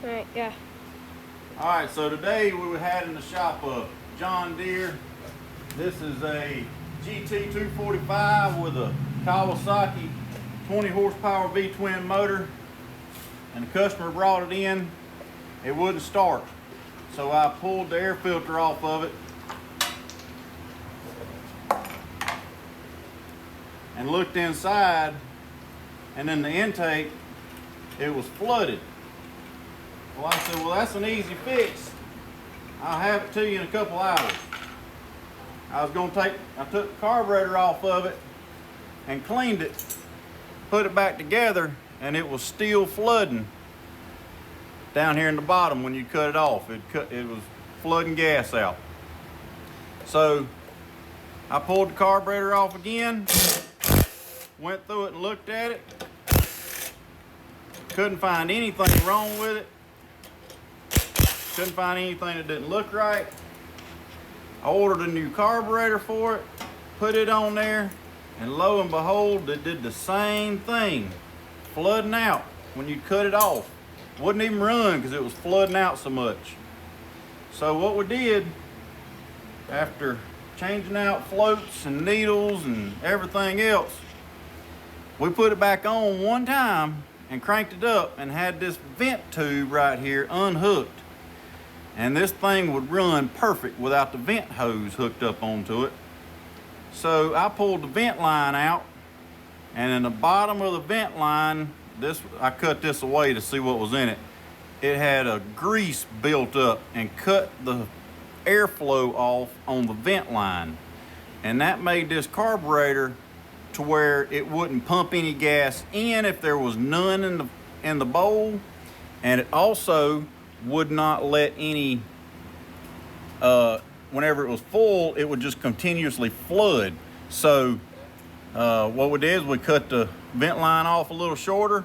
Right, yeah. Alright, so today we had in the shop a John Deere. This is a GT 245 with a Kawasaki 20 horsepower V-twin motor. And the customer brought it in. It wouldn't start. So I pulled the air filter off of it and looked inside, and in the intake it was flooded. Well, I said, well, that's an easy fix. I'll have it to you in a couple hours. I took the carburetor off of it and cleaned it, put it back together, and it was still flooding down here in the bottom when you cut it off. It was flooding gas out. So I pulled the carburetor off again, went through it and looked at it. Couldn't find anything wrong with it. Couldn't find anything that didn't look right. I ordered a new carburetor for it, put it on there, and lo and behold, it did the same thing, flooding out when you cut it off. Wouldn't even run because it was flooding out so much. So what we did, after changing out floats and needles and everything else, we put it back on one time and cranked it up and had this vent tube right here unhooked. And this thing would run perfect without the vent hose hooked up onto it. So I pulled the vent line out, and in the bottom of the vent line, I cut this away to see what was in it. It had a grease built up and cut the airflow off on the vent line. And that made this carburetor to where it wouldn't pump any gas in if there was none in the bowl. And it also would not let any, whenever it was full, it would just continuously flood. So what we did is we cut the vent line off a little shorter,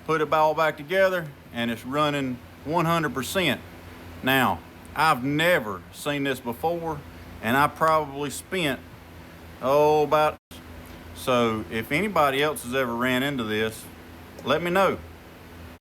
put it all back together, and it's running 100%. Now, I've never seen this before, and I probably spent, so if anybody else has ever ran into this, let me know.